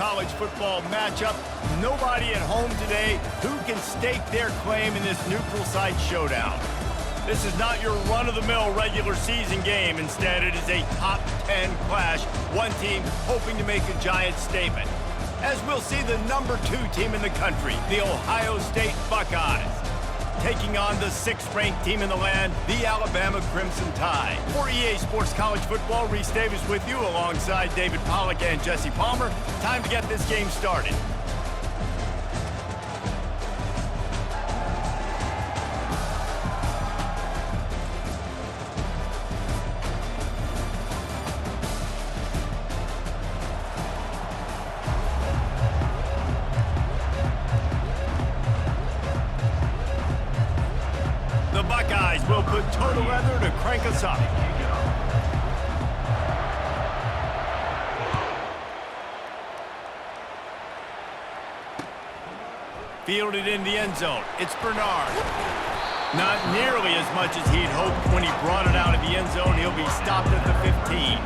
college football matchup. Nobody at home today who can stake their claim in this neutral site showdown. This is not your run-of-the-mill regular season game. Instead, it is a top 10 clash. One team hoping to make a giant statement. As we'll see the number 2 team in the country, the Ohio State Buckeyes, taking on the 6th-ranked team in the land, the Alabama Crimson Tide. For EA Sports College Football, Reese Davis with you alongside David Pollack and Jesse Palmer. Time to get this game started. The Buckeyes will put total leather to crank us up. Fielded in the end zone. It's Bernard. Not nearly as much as he'd hoped when he brought it out of the end zone. He'll be stopped at the 15.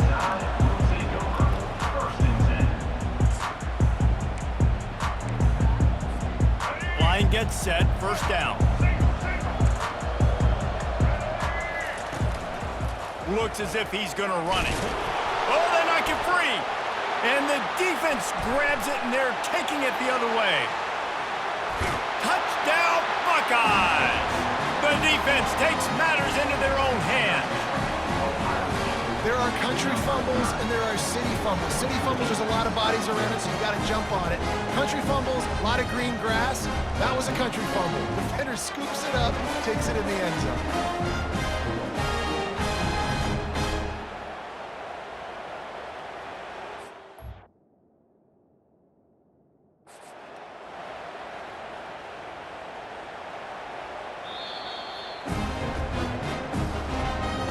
Line gets set. First down. Looks as if he's going to run it. Oh, they knock it free. And the defense grabs it, and they're taking it the other way. Touchdown, Buckeyes! The defense takes matters into their own hands. There are country fumbles and there are city fumbles. City fumbles, there's a lot of bodies around it, so you got to jump on it. Country fumbles, a lot of green grass. That was a country fumble. The defender scoops it up, takes it in the end zone.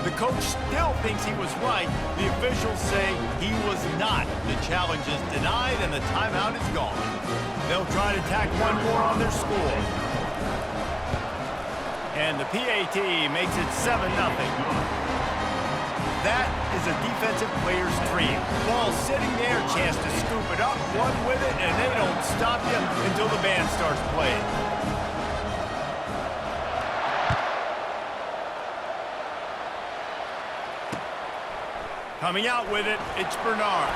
The coach still thinks he was right. The officials say he was not. The challenge is denied and the timeout is gone. They'll try to tack one more on their score. And the PAT makes it 7-0. That is a defensive player's dream. Ball sitting there, chance to scoop it up, one with it, and they don't stop you until the band starts playing. Coming out with it, it's Bernard.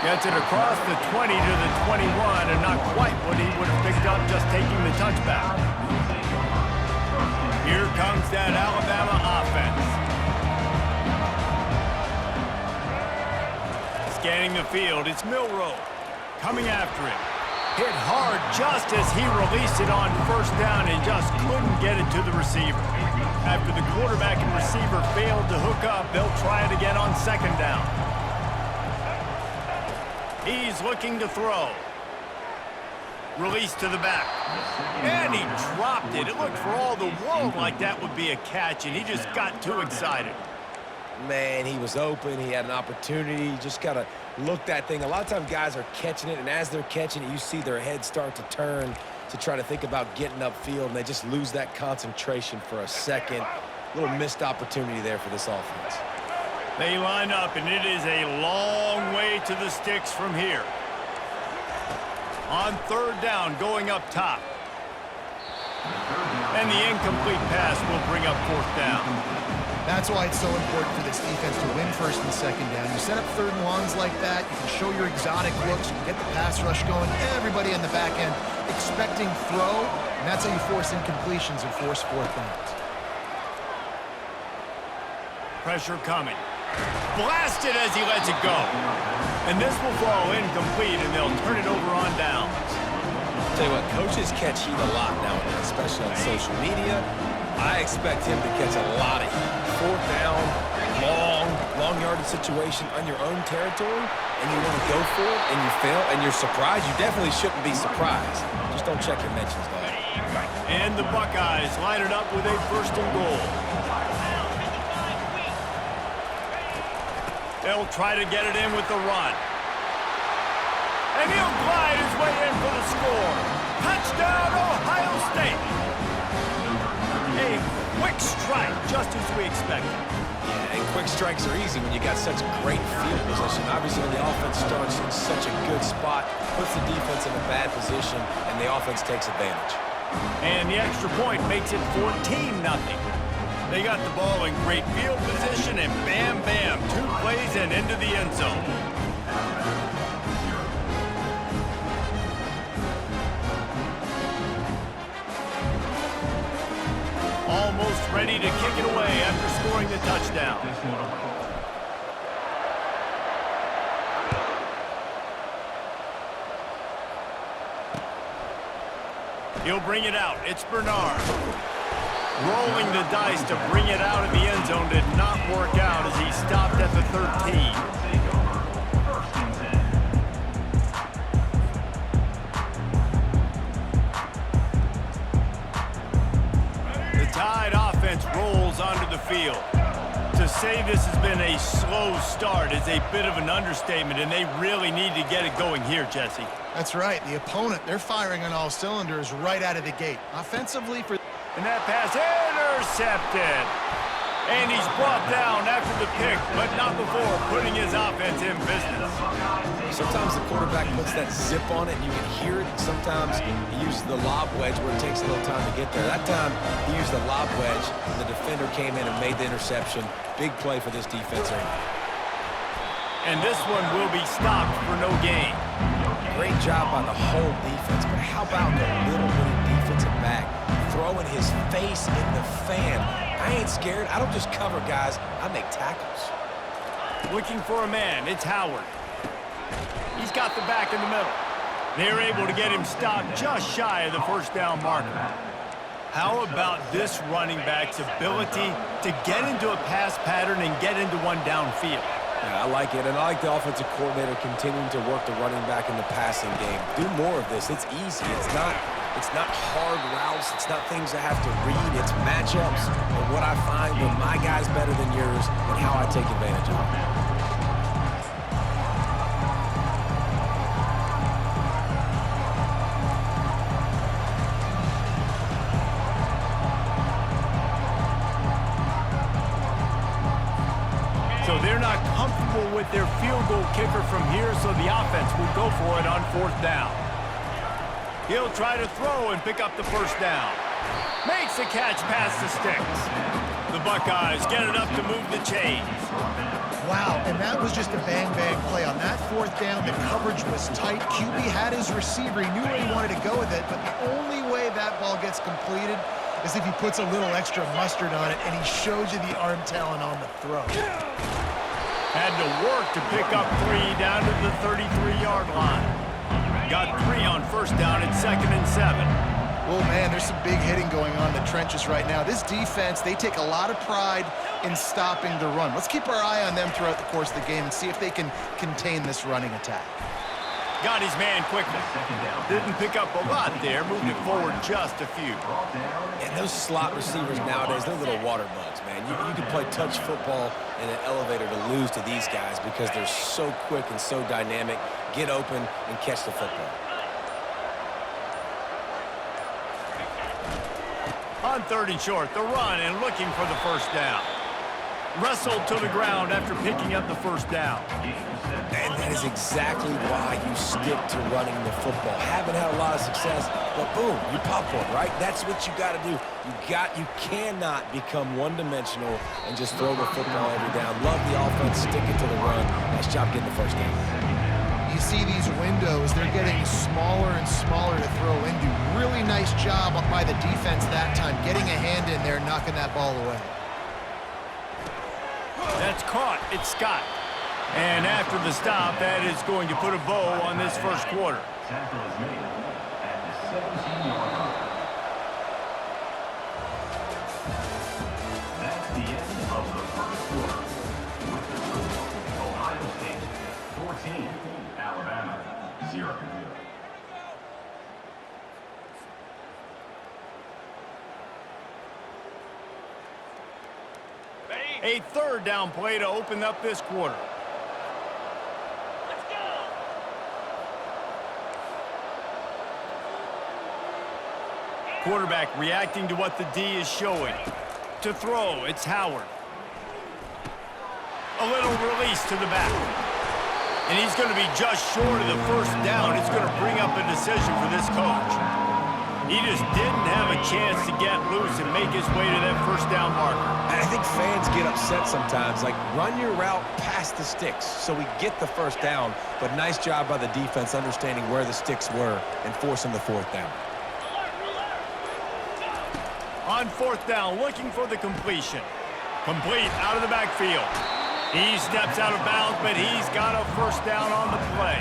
Gets it across the 20 to the 21, and not quite what he would have picked up just taking the touchback. Here comes that Alabama offense. Scanning the field, it's Milroe. Coming after him. Hit hard just as he released it on first down and just couldn't get it to the receiver. After the quarterback and receiver failed to hook up, they'll try it again on second down. He's looking to throw. Release to the back. And he dropped it. It looked for all the world like that would be a catch, and he just got too excited. Man, he was open. He had an opportunity. You just got to look that thing. A lot of times guys are catching it, and as they're catching it, you see their heads start to turn to try to think about getting upfield, and they just lose that concentration for a second. A little missed opportunity there for this offense. They line up, and it is a long way to the sticks from here. On third down, going up top. And the incomplete pass will bring up fourth down. That's why it's so important for this defense to win first and second down. You set up third and longs like that, you can show your exotic looks, you can get the pass rush going, everybody in the back end expecting throw, and that's how you force incompletions and force fourth downs. Pressure coming. Blasted as he lets it go. And this will fall incomplete, and they'll turn it over on downs. I'll tell you what, coaches catch heat a lot nowadays, especially on social media. I expect him to catch a lot of heat. Fourth down, long yardage situation on your own territory, and you want to go for it, and you fail, and you're surprised. You definitely shouldn't be surprised. Just don't check your mentions, though. And the Buckeyes line it up with a first and goal. They'll try to get it in with the run. And he'll glide his way in for the score. Touchdown, Ohio State. A quick strike, just as we expected. Yeah, and quick strikes are easy when you got such great field position. Obviously, when the offense starts in such a good spot, puts the defense in a bad position, and the offense takes advantage. And the extra point makes it 14-0. They got the ball in great field position, and bam, bam, 2 plays and into the end zone. Almost ready to kick it away after scoring the touchdown. He'll bring it out. It's Bernard. Rolling the dice to bring it out of the end zone did not work out as he stopped at the 13. Tide offense rolls onto the field. To say this has been a slow start is a bit of an understatement, and they really need to get it going here, Jesse. That's right. The opponent, they're firing on all cylinders right out of the gate. Offensively, And that pass intercepted. And he's brought down after the pick, but not before putting his offense in business. Sometimes the quarterback puts that zip on it, and you can hear it. And sometimes he uses the lob wedge where it takes a little time to get there. That time, he used the lob wedge, and the defender came in and made the interception. Big play for this defense. And this one will be stopped for no gain. Great job by the whole defense, but how about the little bitty defensive back throwing his face in the fan? I ain't scared. I don't just cover guys. I make tackles. Looking for a man. It's Howard. He's got the back in the middle. They're able to get him stopped just shy of the first down marker. How about this running back's ability to get into a pass pattern and get into one downfield? Yeah, I like it, and I like the offensive coordinator continuing to work the running back in the passing game. Do more of this. It's easy. It's not hard routes. It's not things I have to read. It's matchups and what I find when my guy's better than yours and how I take advantage of it. So they're not comfortable with their field goal kicker from here, so the offense will go for it on 4th down. He'll try to throw and pick up the first down. Makes the catch past the sticks. The Buckeyes get enough to move the chains. wow, and that was just a bang-bang play. On that 4th down, the coverage was tight. QB had his receiver. He knew where he wanted to go with it, but the only way that ball gets completed is if he puts a little extra mustard on it, and he shows you the arm talent on the throw. Had to work to pick up 3 down to the 33-yard line. Got 3 on first down at 2nd and 7. Oh, man, there's some big hitting going on in the trenches right now. This defense, they take a lot of pride in stopping the run. Let's keep our eye on them throughout the course of the game and see if they can contain this running attack. Got his man quickly. Didn't pick up a lot there, moved it forward just a few. And those slot receivers nowadays, they're little water bugs, man. You can play touch football in an elevator to lose to these guys because they're so quick and so dynamic. Get open and catch the football. On 3rd and short, the run and looking for the first down. Wrestled to the ground after picking up the first down. And that is exactly why you stick to running the football. Haven't had a lot of success, but boom, you pop one, right? That's what you got to do. You cannot become one-dimensional and just throw the football every down. Love the offense, stick it to the run. Nice job getting the first down. You see these windows, they're getting smaller and smaller to throw into. Really nice job by the defense that time, getting a hand in there, knocking that ball away. That's caught. It's Scott. And after the stop, that is going to put a bow on this first quarter. Tackle is made at the 17-yard line. That's the end of the first quarter. With the score, Ohio State 14, Alabama 0. A 3rd down play to open up this quarter. Quarterback reacting to what the D is showing. To throw, it's Howard. A little release to the back. And he's going to be just short of the first down. It's going to bring up a decision for this coach. He just didn't have a chance to get loose and make his way to that first down marker. And I think fans get upset sometimes, like run your route past the sticks so we get the first down, but nice job by the defense understanding where the sticks were and forcing the fourth down. On fourth down, looking for the completion. Complete out of the backfield. He steps out of bounds, but he's got a first down on the play.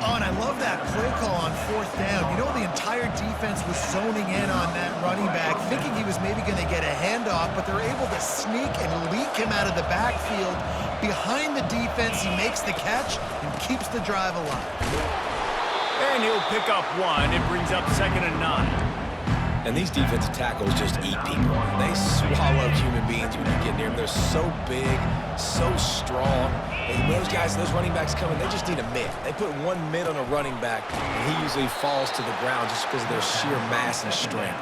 Oh, and I love that play call on fourth down. You know, the entire defense was zoning in on that running back, thinking he was maybe going to get a handoff, but they're able to sneak and leak him out of the backfield. Behind the defense, he makes the catch and keeps the drive alive. And he'll pick up one. It brings up 2nd and 9. And these defensive tackles just eat people. They swallow human beings when you get near them. They're so big, so strong. And when those guys, those running backs come in, they just need a mid. They put one mid on a running back, and he usually falls to the ground just because of their sheer mass and strength.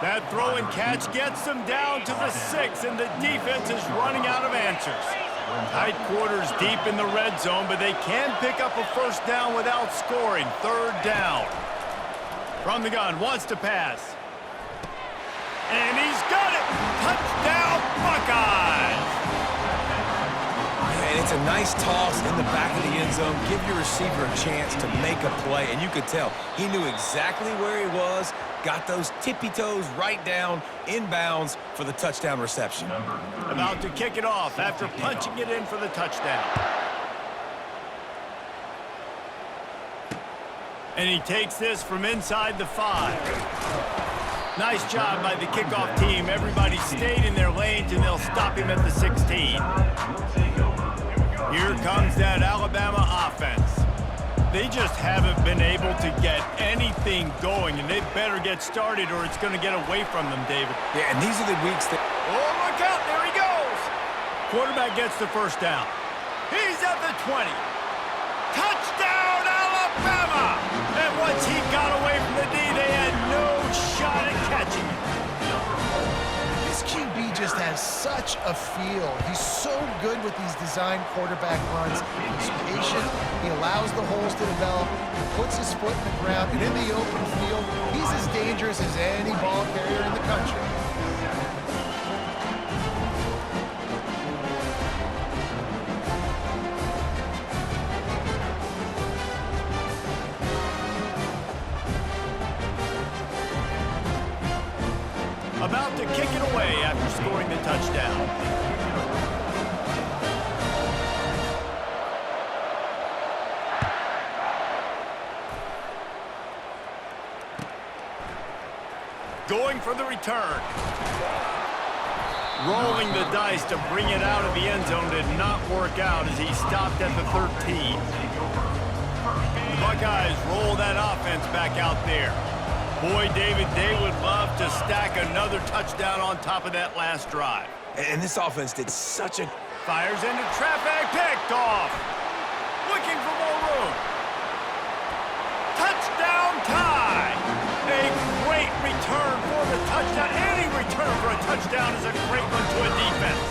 That throw and catch gets them down to the 6, and the defense is running out of answers. Tight quarters deep in the red zone, but they can pick up a first down without scoring. 3rd down. From the gun, wants to pass. And he's got it! Touchdown, Buckeyes! And it's a nice toss in the back of the end zone. Give your receiver a chance to make a play. And you could tell he knew exactly where he was, got those tippy toes right down, inbounds for the touchdown reception. About to kick it off after punching it in for the touchdown. And he takes this from inside the 5. Nice job by the kickoff team. Everybody stayed in their lanes, and they'll stop him at the 16. Here comes that Alabama offense. They just haven't been able to get anything going, and they better get started or it's going to get away from them, David. Yeah, and these are the weeks that... Oh, look out. There he goes. Quarterback gets the first down. He's at the 20. Touchdown, Alabama! And once he got away from the D, they had no shot at catching him. This QB just has such a feel. He's so good with these design quarterback runs. He's patient. He allows the holes to develop. He puts his foot in the ground. And in the open field, he's as dangerous as any ball carrier in the country. About to kick it away after scoring the touchdown. Going for the return. Rolling the dice to bring it out of the end zone did not work out as he stopped at the 13. The Buckeyes roll that offense back out there. Boy, David, they would love to stack another touchdown on top of that last drive. And this offense did such a... Fires into traffic, picked off. Looking for more room. Touchdown tie. A great return for the touchdown. Any return for a touchdown is a great one to a defense.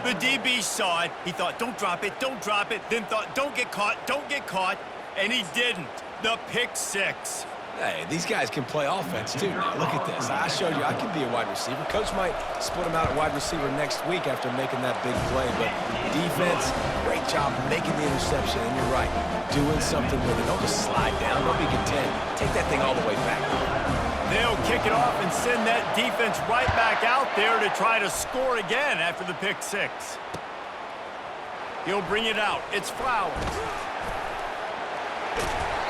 The DB saw it. He thought, don't drop it, don't drop it. Then thought, don't get caught, don't get caught. And he didn't. The pick 6. Hey, these guys can play offense, too. Now, look at this. I showed you I can be a wide receiver. Coach might split him out at wide receiver next week after making that big play. But defense, great job making the interception. And you're right, doing something with it. Don't just slide down. Don't be content. Take that thing all the way back. They'll kick it off and send that defense right back out there to try to score again after the pick 6. He'll bring it out. It's Flowers.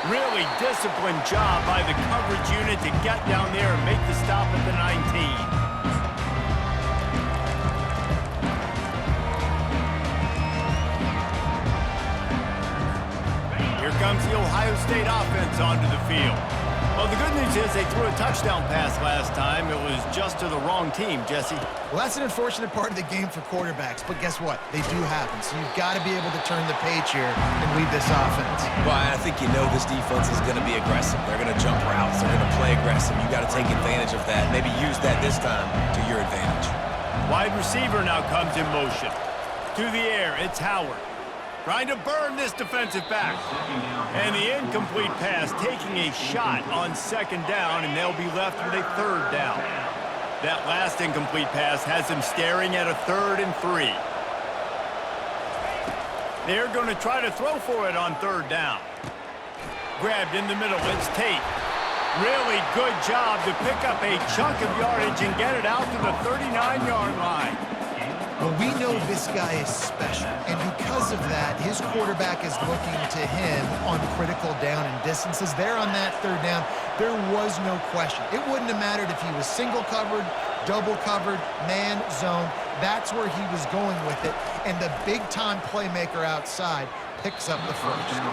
Really disciplined job by the coverage unit to get down there and make the stop at the 19. Here comes the Ohio State offense onto the field. Well, the good news is they threw a touchdown pass last time. It was just to the wrong team, Jesse. Well, that's an unfortunate part of the game for quarterbacks, but guess what? They do happen, so you've got to be able to turn the page here and lead this offense. Well, I think you know this defense is going to be aggressive. They're going to jump routes. They're going to play aggressive. You got to take advantage of that. Maybe use that this time to your advantage. Wide receiver now comes in motion. through the air. It's Howard. Trying to burn this defensive back. And the incomplete pass taking a shot on second down, and they'll be left with a third down. That last incomplete pass has them staring at a 3rd and 3. They're going to try to throw for it on 3rd down. Grabbed in the middle. It's Tate. Really good job to pick up a chunk of yardage and get it out to the 39-yard line. Well, we know this guy is special, and because of that, his quarterback is looking to him on critical down and distances. There on that 3rd down, there was no question. It wouldn't have mattered if he was single covered, double covered, man, zone. That's where he was going with it, and the big-time playmaker outside picks up the first.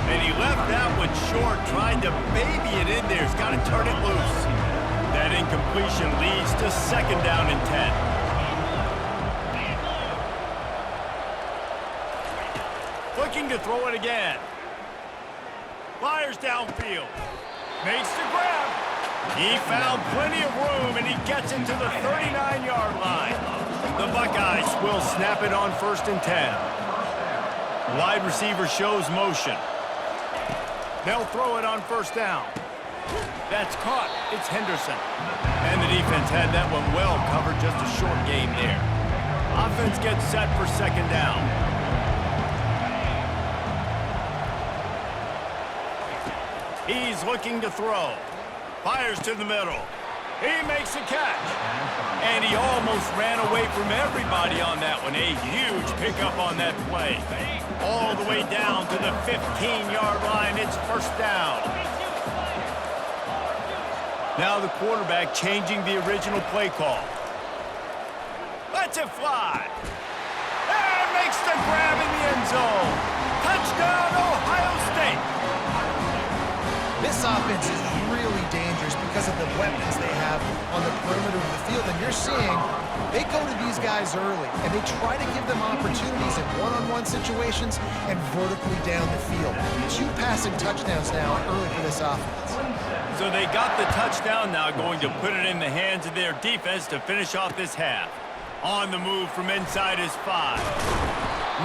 And he left that one short, trying to baby it in there. He's got to turn it loose. That incompletion leads to 2nd down and 10. Looking to throw it again. Fires downfield. Makes the grab. He found plenty of room, and he gets it to the 39-yard line. The Buckeyes will snap it on 1st and 10. Wide receiver shows motion. They'll throw it on 1st down. That's caught. It's Henderson. And the defense had that one well covered. Just a short game there. Offense gets set for 2nd down. He's looking to throw. Fires to the middle. He makes a catch. And he almost ran away from everybody on that one. A huge pickup on that play. All the way down to the 15-yard line. It's 1st down. Now the quarterback changing the original play call. Lets it fly. And makes the grab in the end zone. Touchdown, Ohio State. This offense is really dangerous because of the weapons they have on the perimeter of the field. And you're seeing they go to these guys early, and they try to give them opportunities in one-on-one situations and vertically down the field. 2 passing touchdowns now early for this offense. So they got the touchdown now, going to put it in the hands of their defense to finish off this half. On the move from inside his 5.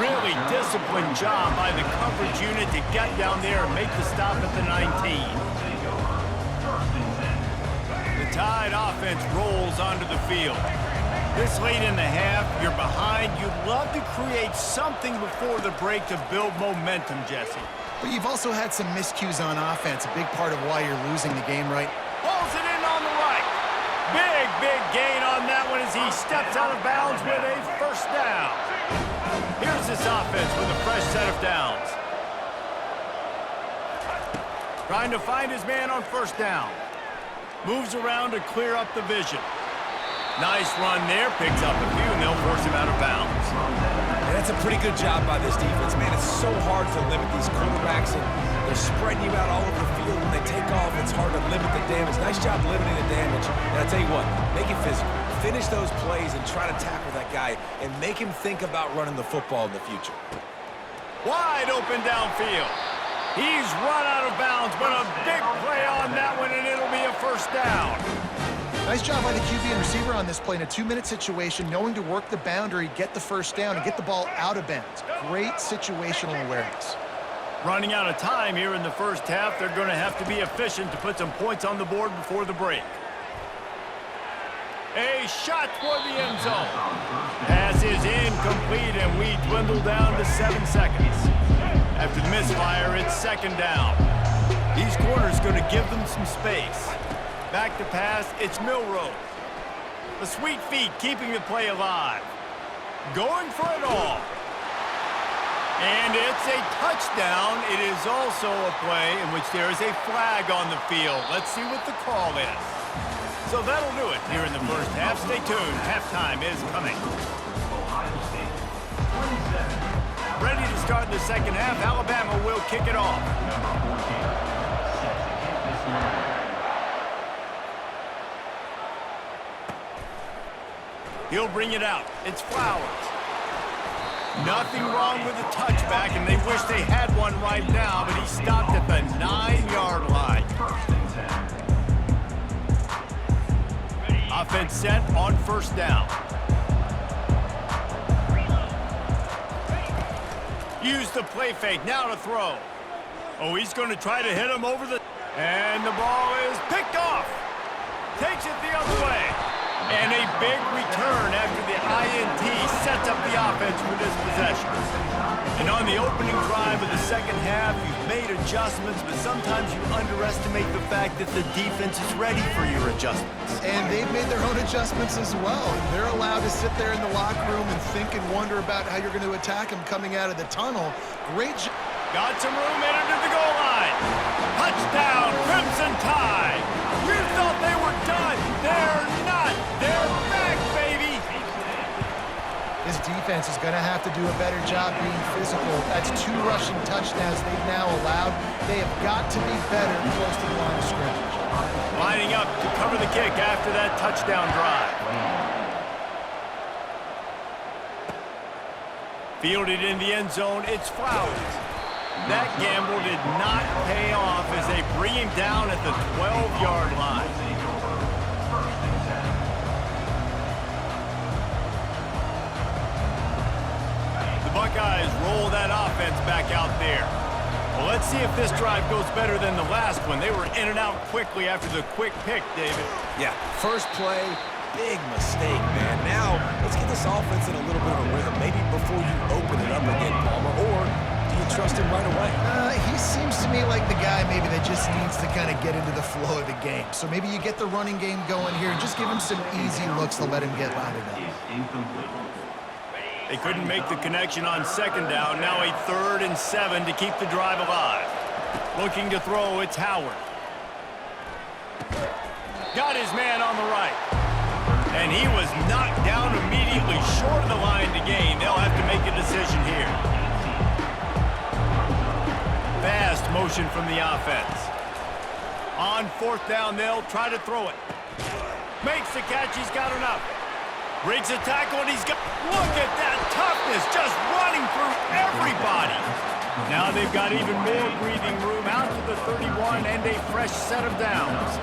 Really disciplined job by the coverage unit to get down there and make the stop at the 19. The Tide offense rolls onto the field. This late in the half, you're behind. You'd love to create something before the break to build momentum, Jesse. But you've also had some miscues on offense, a big part of why you're losing the game, right? Pulls it in on the right. Big gain on that one as he steps out of bounds with a 1st down. Here's this offense with a fresh set of downs. Trying to find his man on 1st down. Moves around to clear up the vision. Nice run there. Picks up a few, and they'll force him out of bounds. And that's a pretty good job by this defense. Man, it's so hard to limit these quarterbacks, and they're spreading you out all over the field. When they take off, it's hard to limit the damage. Nice job limiting the damage. And I tell you what, make it physical. Finish those plays and try to tackle that guy and make him think about running the football in the future. Wide open downfield. He's run out of bounds, but a big play on that one, and it'll be a 1st down. Nice job by the QB and receiver on this play in a 2-minute situation, knowing to work the boundary, get the 1st down, and get the ball out of bounds. Great situational awareness. Running out of time here in the 1st half. They're going to have to be efficient to put some points on the board before the break. A shot toward the end zone. Pass is incomplete, and we dwindle down to 7 seconds. After the misfire, it's 2nd down. These corners going to give them some space. Back to pass, it's Milroe. The sweet feet keeping the play alive. Going for it all. And it's a touchdown. It is also a play in which there is a flag on the field. Let's see what the call is. So that'll do it here in the 1st half. Stay tuned. Halftime is coming. Ready to start the 2nd half. Alabama will kick it off. He'll bring it out. It's Flowers. Nothing wrong with the touchback, and they wish they had one right now, but he stopped at the 9-yard line. Offense set on 1st down. Use the play fake. Now to throw. Oh, he's going to try to hit him over the... And the ball is picked off. Takes it the other way. And a big return after the INT sets up the offense for this possession. And on the opening drive of the second half, you've made adjustments, but sometimes you underestimate the fact that the defense is ready for your adjustments. And they've made their own adjustments as well. They're allowed to sit there in the locker room and think and wonder about how you're going to attack them coming out of the tunnel. Great job. Got some room in under the goal line. Touchdown, Crimson Tide. You thought they were done. They're not. They're back, baby. This defense is going to have to do a better job being physical. That's 2 rushing touchdowns they've now allowed. They have got to be better close to the line of scrimmage. Lining up to cover the kick after that touchdown drive. Fielded in the end zone, it's Flowers. That gamble did not pay off as they bring him down at the 12-yard line. The Buckeyes roll that offense back out there. Well, let's see if this drive goes better than the last one. They were in and out quickly after the quick pick, David. Yeah, first play, big mistake, man. Now, let's get this offense in a little bit of a rhythm. Maybe before you open it up again, Palmer, or do you trust him right away? He seems to me like the guy maybe that just needs to kind of get into the flow of the game. So maybe you get the running game going here and just give him some easy looks to let him get rounded up. They couldn't make the connection on second down. Now a 3rd and 7 to keep the drive alive. Looking to throw, it's Howard. Got his man on the right. And he was knocked down immediately short of the line to gain. They'll have to make a decision here. Fast motion from the offense. On 4th down, they'll try to throw it. Makes the catch, he's got enough. Breaks a tackle, and he's got... Look at that toughness, just running through everybody. Now they've got even more breathing room out to the 31 and a fresh set of downs.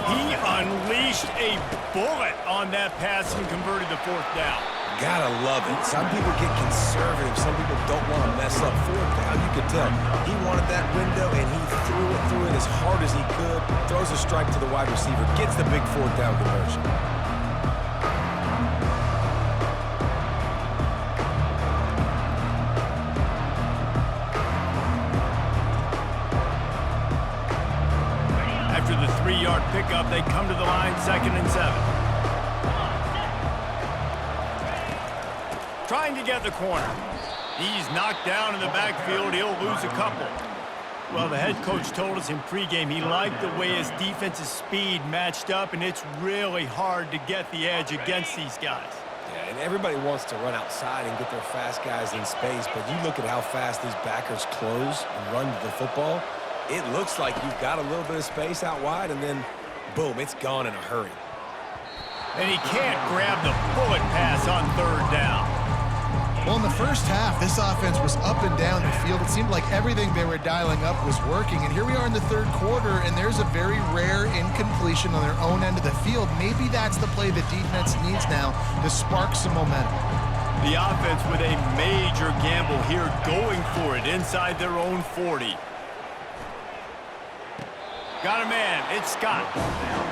He unleashed a bullet on that pass and converted the 4th down. Gotta love it. Some people get conservative. Some people don't want to mess up 4th down. You can tell. He wanted that window, and he threw it as hard as he could. Throws a strike to the wide receiver. Gets the big 4th down conversion. After the 3-yard pickup, they come to the line 2nd and 7. Trying to get the corner. He's knocked down in the backfield. He'll lose a couple. Well, the head coach told us in pregame he liked the way his defense's speed matched up, and it's really hard to get the edge against these guys. Yeah, and everybody wants to run outside and get their fast guys in space, but you look at how fast these backers close and run to the football. It looks like you've got a little bit of space out wide, and then, boom, it's gone in a hurry. And he can't grab the bullet pass on 3rd down. Well, in the first half, this offense was up and down the field. It seemed like everything they were dialing up was working. And here we are in the 3rd quarter, and there's a very rare incompletion on their own end of the field. Maybe that's the play the defense needs now to spark some momentum. The offense with a major gamble here, going for it inside their own 40. Got a man, it's Scott.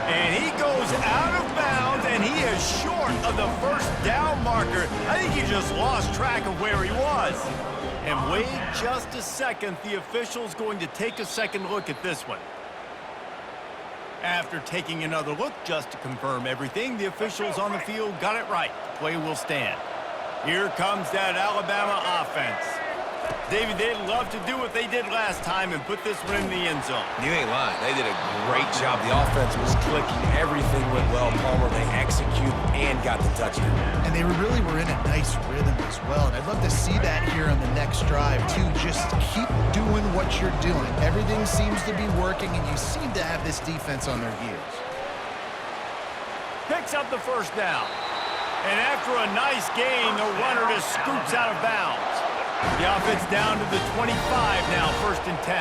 And he goes out of bounds, and he is short of the 1st down marker. I think he just lost track of where he was. And wait just a second, the official's going to take a second look at this one. After taking another look just to confirm everything, the officials on the field got it right. Play will stand. Here comes that Alabama offense. David, they'd love to do what they did last time and put this one in the end zone. You ain't lying. They did a great job. The offense was clicking. Everything went well. Palmer, they executed and got the touchdown. And they really were in a nice rhythm as well. And I'd love to see that here on the next drive, too. Just keep doing what you're doing. Everything seems to be working, and you seem to have this defense on their heels. Picks up the 1st down. And after a nice gain, the runner just scoops out of bounds. The offense down to the 25 now, 1st and 10.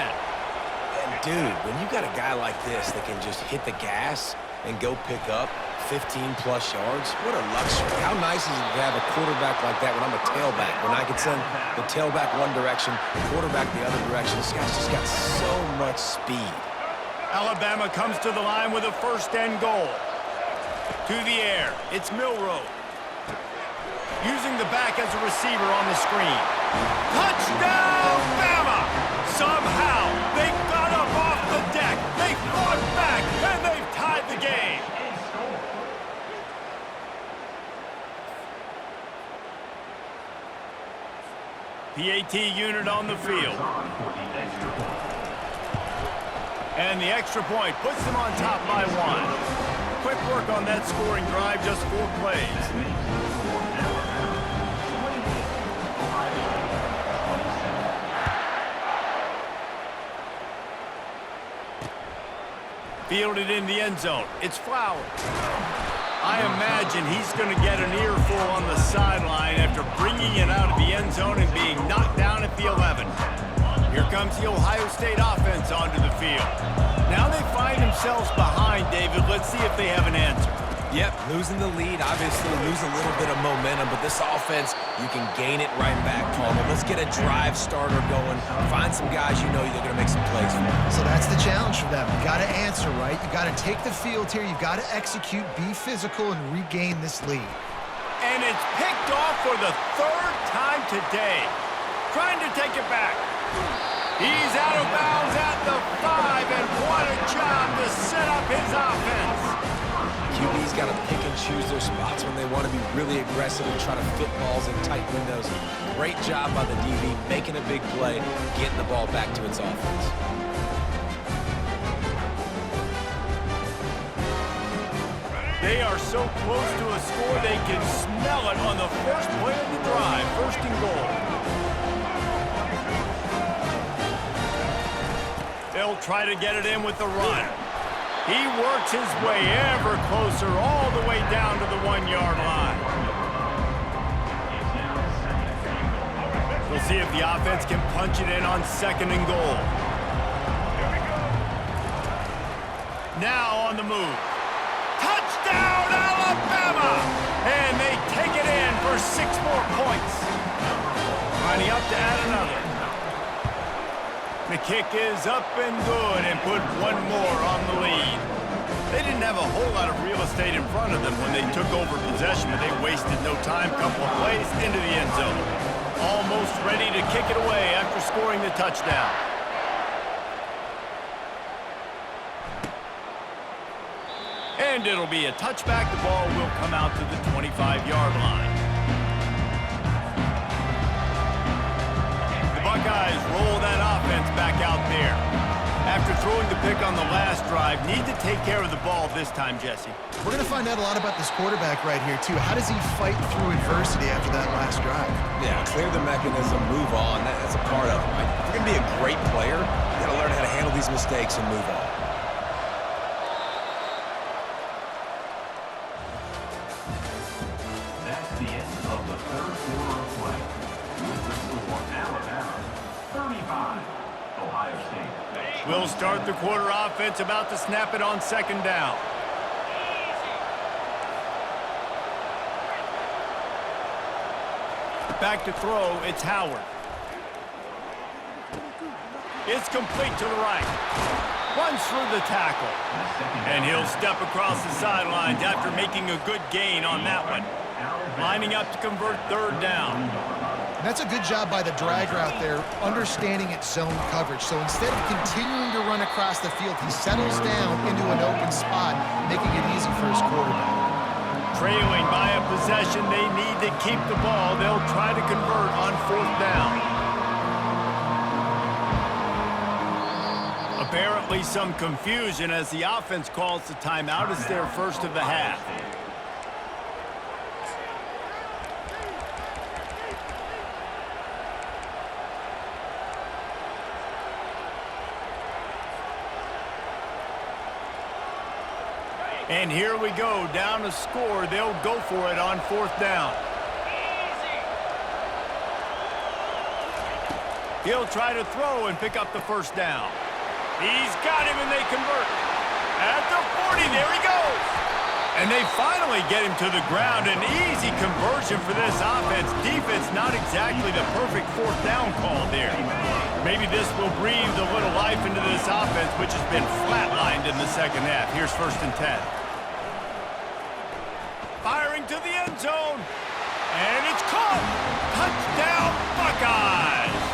And dude, when you got a guy like this that can just hit the gas, and go pick up 15-plus yards? What a luxury. How nice is it to have a quarterback like that when I'm a tailback, when I can send the tailback one direction, quarterback the other direction. This guy's just got so much speed. Alabama comes to the line with a first and goal. To the air, it's Milroe. Using the back as a receiver on the screen. Touchdown, Bama! Somehow, they got up off the deck. They fought back, and they've tied the game. PAT unit on the field. And the extra point puts them on top by 1. Quick work on that scoring drive, just 4 plays. Fielded in the end zone. It's Flowers. I imagine he's going to get an earful on the sideline after bringing it out of the end zone and being knocked down at the 11. Here comes the Ohio State offense onto the field. Now they find themselves behind, David. Let's see if they have an answer. Yep, losing the lead, obviously lose a little bit of momentum, but this offense, you can gain it right back, Palmer. Let's get a drive starter going. Find some guys you know they're going to make some plays for. So that's the challenge for them. You got to answer, right? You got to take the field here. You got to execute, be physical, and regain this lead. And it's picked off for the 3rd time today. Trying to take it back. He's out of bounds at the 5, and what a job to set up his offense. QB's got to pick and choose their spots when they want to be really aggressive and try to fit balls in tight windows. Great job by the DB, making a big play, getting the ball back to its offense. They are so close to a score they can smell it on the first play of the drive. 1st and goal. They'll try to get it in with the run. He works his way ever closer all the way down to the 1-yard line. We'll see if the offense can punch it in on 2nd and goal. Now on the move. Touchdown, Alabama! And they take it in for 6 more points. Lining up to add another. The kick is up and good and put 1 more on the lead. They didn't have a whole lot of real estate in front of them when they took over possession, but they wasted no time. Couple of plays into the end zone. Almost ready to kick it away after scoring the touchdown. And it'll be a touchback. The ball will come out to the 25-yard line. The Buckeyes roll that offense back out there. After throwing the pick on the last drive, need to take care of the ball this time, Jesse. We're going to find out a lot about this quarterback right here, too. How does he fight through adversity after that last drive? Yeah, clear the mechanism, move on. That's a part of it, right? If you're going to be a great player, you got to learn how to handle these mistakes and move on. That's the end of the 3rd quarter of play. With the score, Alabama 35, Ohio State. We'll start the quarter offense, about to snap it on 2nd down. Back to throw, it's Howard. It's complete to the right. Runs through the tackle. And he'll step across the sidelines after making a good gain on that one. Lining up to convert 3rd down. And that's a good job by the drag route there, understanding its zone coverage. So instead of continuing to run across the field, he settles down into an open spot, making it easy for his quarterback. Trailing by a possession, they need to keep the ball. They'll try to convert on 4th down. Apparently some confusion as the offense calls the timeout. It's their first of the half. And here we go, down to score. They'll go for it on 4th down. He'll try to throw and pick up the 1st down. He's got him and they convert. At the 40, there he goes. And they finally get him to the ground. An easy conversion for this offense. Defense, not exactly the perfect fourth down call there. Maybe this will breathe a little life into this offense, which has been flatlined in the second half. Here's 1st and 10. Firing to the end zone. And it's caught. Touchdown, Buckeyes.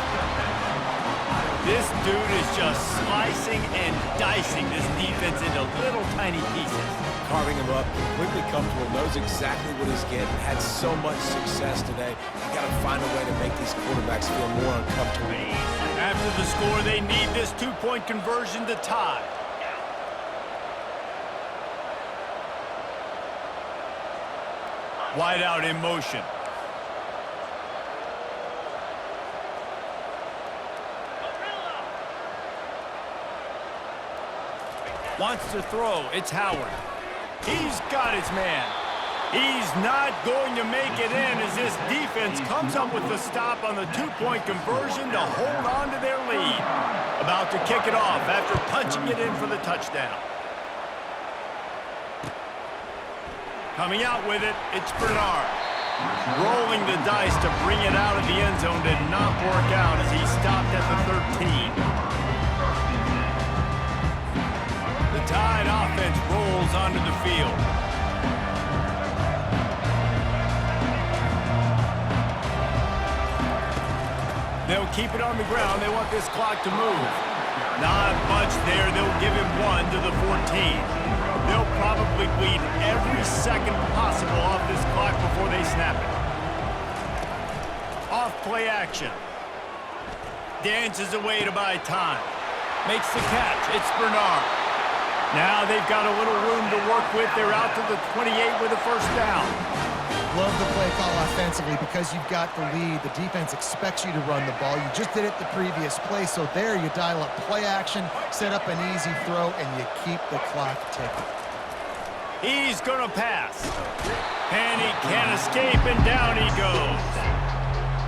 This dude is just slicing and dicing this defense into little tiny pieces. Carving him up, completely comfortable, knows exactly what he's getting, had so much success today. You got to find a way to make these quarterbacks feel more uncomfortable. After the score, they need this 2-point conversion to tie. Wide out in motion. Wants to throw. It's Howard. He's got his man. He's not going to make it in as this defense comes up with the stop on the 2-point conversion to hold on to their lead. About to kick it off after punching it in for the touchdown. Coming out with it, it's Bernard. Rolling the dice to bring it out of the end zone did not work out as he stopped at the 13. The Tide offense rolls onto the field. They'll keep it on the ground. They want this clock to move. Not much there. They'll give him 1 to the 14. They'll probably bleed every second possible off this clock before they snap it. Off play action. Dances away to buy time. Makes the catch. It's Bernard. Now they've got a little room to work with. They're out to the 28 with a 1st down. Love the play call offensively because you've got the lead. The defense expects you to run the ball. You just did it the previous play, so there you dial up play action, set up an easy throw, and you keep the clock ticking. He's going to pass. And he can't escape, and down he goes.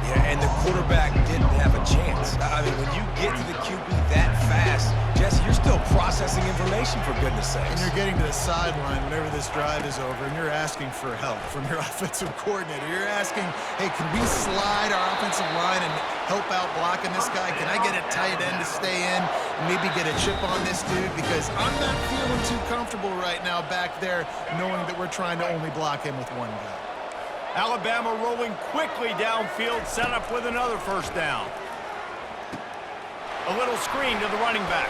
Yeah, and the quarterback didn't have a chance. I mean, when you get to the QB that fast, Jesse, you're still processing information, for goodness sakes. And you're getting to the sideline whenever this drive is over, and you're asking for help from your offensive coordinator. You're asking, hey, can we slide our offensive line and help out blocking this guy? Can I get a tight end to stay in and maybe get a chip on this dude? Because I'm not feeling too comfortable right now back there knowing that we're trying to only block him with one guy. Alabama rolling quickly downfield, set up with another 1st down. A little screen to the running back.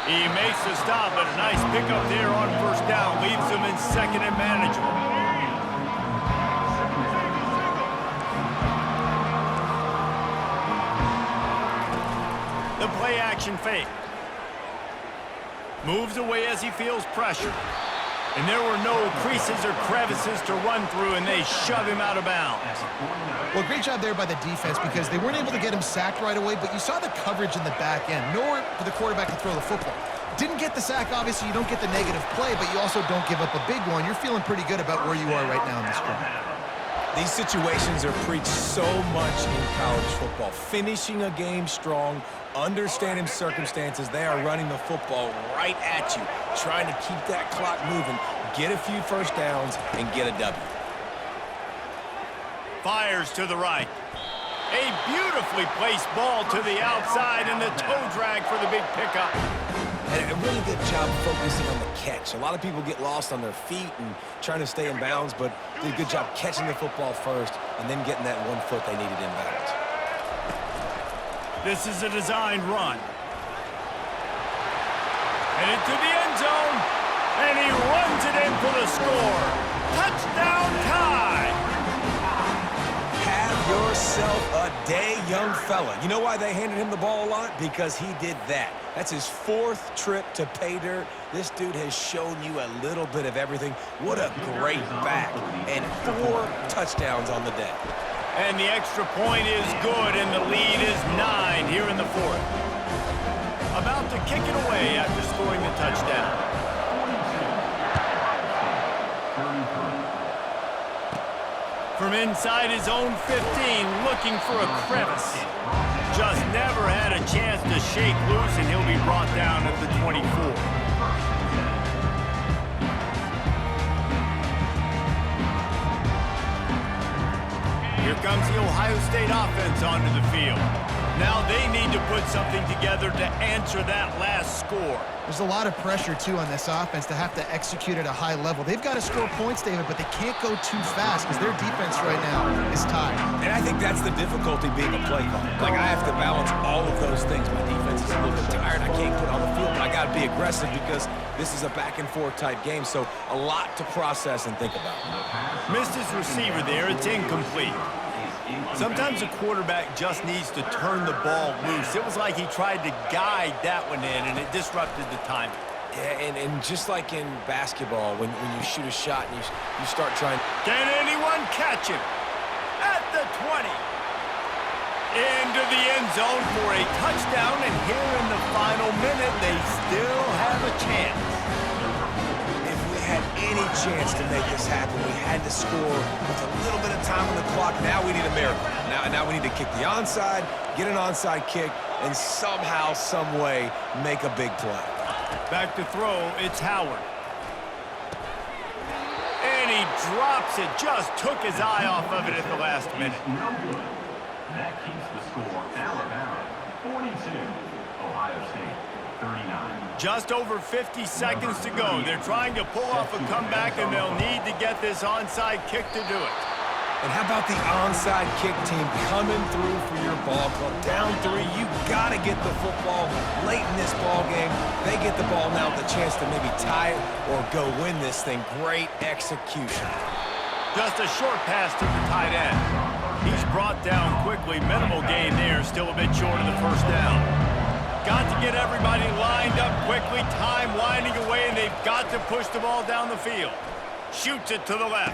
He makes the stop, but a nice pickup there on 1st down. Leaves him in 2nd and manageable. The play action fake. Moves away as he feels pressure. And there were no creases or crevices to run through, and they shove him out of bounds. Well, great job there by the defense because they weren't able to get him sacked right away, but you saw the coverage in the back end. Nowhere for the quarterback to throw the football. Didn't get the sack, obviously. You don't get the negative play, but you also don't give up a big one. You're feeling pretty good about where you are right now in this game. These situations are preached so much in college football. Finishing a game strong, understanding circumstances. They are running the football right at you, trying to keep that clock moving, get a few 1st downs, and get a W. Fires to the right. A beautifully placed ball to the outside, and the toe drag for the big pickup. And a really good job focusing on the catch. A lot of people get lost on their feet and trying to stay in bounds, but did a good job catching the football first and then getting that 1 foot they needed in bounds. This is a designed run. Headed to the end zone, and he runs it in for the score. Touchdown Tide! Have yourself a day, young fella. You know why they handed him the ball a lot? Because he did that. That's his 4th trip to pay dirt. This dude has shown you a little bit of everything. What a great back. And 4 touchdowns on the day. And the extra point is good, and the lead is 9 here in the 4th. About to kick it away after scoring the touchdown. From inside his own 15, looking for a crevice. Just never had a chance to shake loose, and he'll be brought down at the 24. Ohio State offense onto the field. Now they need to put something together to answer that last score. There's a lot of pressure, too, on this offense to have to execute at a high level. They've got to score points, David, but they can't go too fast because their defense right now is tired. And I think that's the difficulty being a play caller. Like, I have to balance all of those things. My defense is a little bit tired. I can't put on the field, but I got to be aggressive because this is a back-and-forth type game, so a lot to process and think about. Missed his receiver there. It's incomplete. Sometimes a quarterback just needs to turn the ball loose. It was like he tried to guide that one in, and it disrupted the timing. Yeah, and just like in basketball, when you shoot a shot and you start trying... Can anyone catch him? At the 20. Into the end zone for a touchdown, and here in the final minute, they still have a chance. If we had any chance to make this happen, we had to score with a little bit of time on the clock. Now we need a miracle. Now we need to kick the onside, get an onside kick, and somehow, some way, make a big play. Back to throw, it's Howard. And he drops it, just took his eye off of it at the last minute. No good. That keeps the score Alabama 42, Ohio State 39. Just over 50 seconds to go. They're trying to pull off a comeback, and they'll need to get this onside kick to do it. And how about the onside kick team coming through for your ball club? Down 3, you got to get the football late in this ball game. They get the ball now with a chance to maybe tie it or go win this thing. Great execution. Just a short pass to the tight end. He's brought down quickly. Minimal gain there, still a bit short of the first down. Got to get everybody lined up quickly. Time winding away, and they've got to push the ball down the field. Shoots it to the left.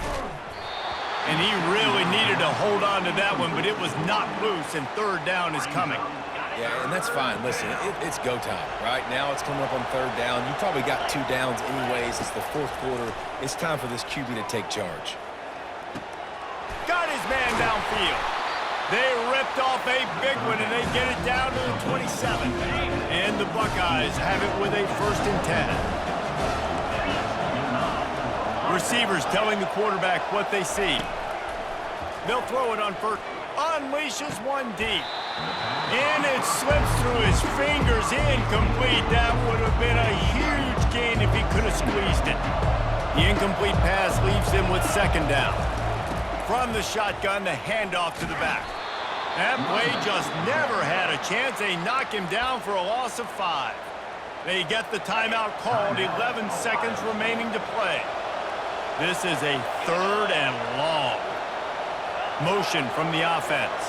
And he really needed to hold on to that one, but it was not loose, and third down is coming. Yeah, and that's fine. Listen, it's go time, right? Now it's coming up on third down. You probably got 2 downs anyways. It's the fourth quarter. It's time for this QB to take charge. Got his man downfield. They ripped off a big one, and they get it down to the 27. And the Buckeyes have it with a 1st and 10. Receivers telling the quarterback what they see. They'll throw it on first. Unleashes one deep. And it slips through his fingers. Incomplete. That would have been a huge gain if he could have squeezed it. The incomplete pass leaves them with 2nd down. From the shotgun, the handoff to the back. That play just never had a chance. They knock him down for a loss of 5. They get the timeout called. 11 seconds remaining to play. This is a 3rd and long. Motion from the offense.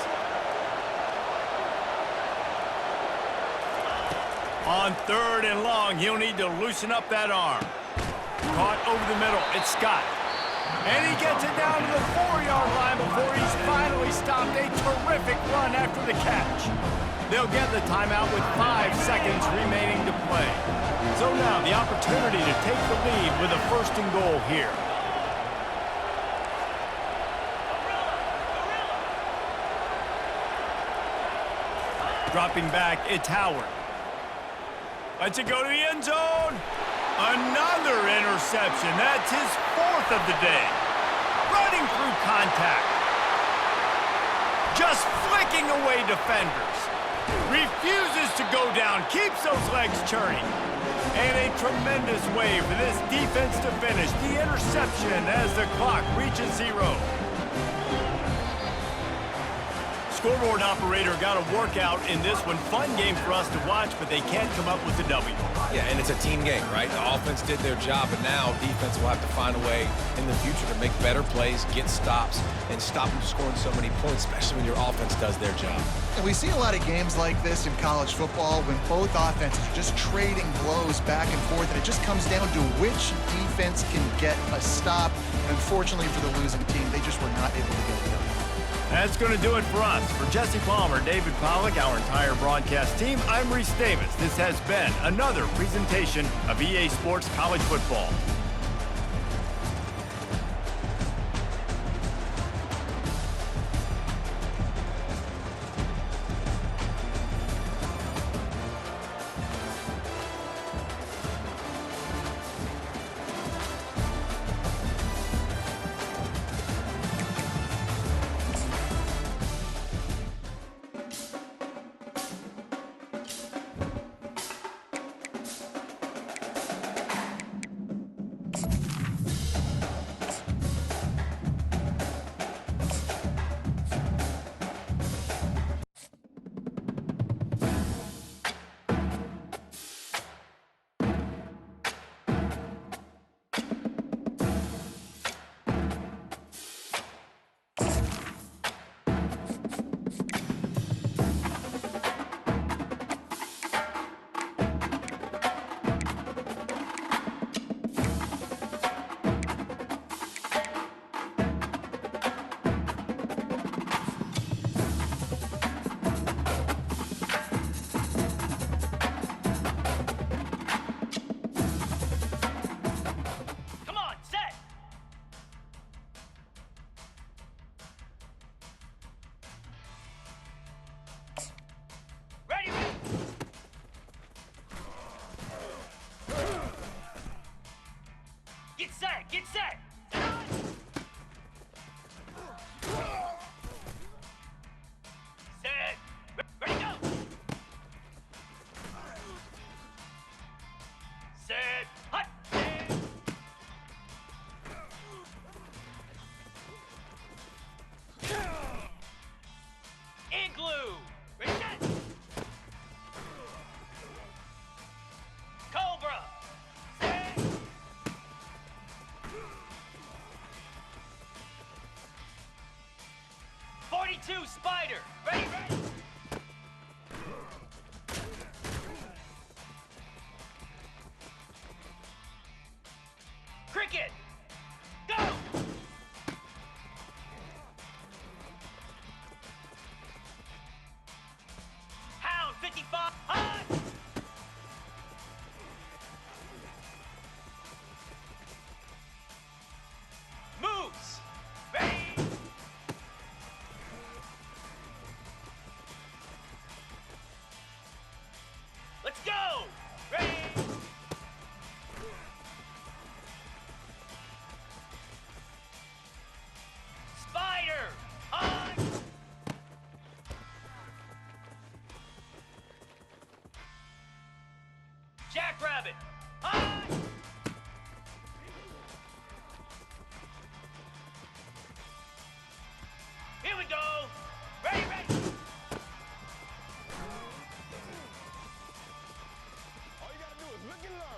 On 3rd and long, he'll need to loosen up that arm. Caught over the middle. It's Scott. And he gets it down to the 4-yard line before he's finally stopped. A terrific run after the catch. They'll get the timeout with 5 seconds remaining to play. So now the opportunity to take the lead with a 1st and goal here. Dropping back, it's Howard. Lets it go to the end zone. Another interception. That's his 4th of the day. Running through contact. Just flicking away defenders. Refuses to go down. Keeps those legs churning. And a tremendous way for this defense to finish. The interception as the clock reaches 0. Scoreboard operator got a workout in this one. Fun game for us to watch, but they can't come up with a W. Yeah, and it's a team game, right? The offense did their job, but now defense will have to find a way in the future to make better plays, get stops, and stop them scoring so many points, especially when your offense does their job. And we see a lot of games like this in college football when both offenses are just trading blows back and forth, and it just comes down to which defense can get a stop. And unfortunately for the losing team, they just were not able to get it done. That's going to do it for us. For Jesse Palmer, David Pollack, our entire broadcast team, I'm Reese Davis. This has been another presentation of EA Sports College Football. Grab it. High! Here we go. Ready, ready. All you gotta do is look and learn.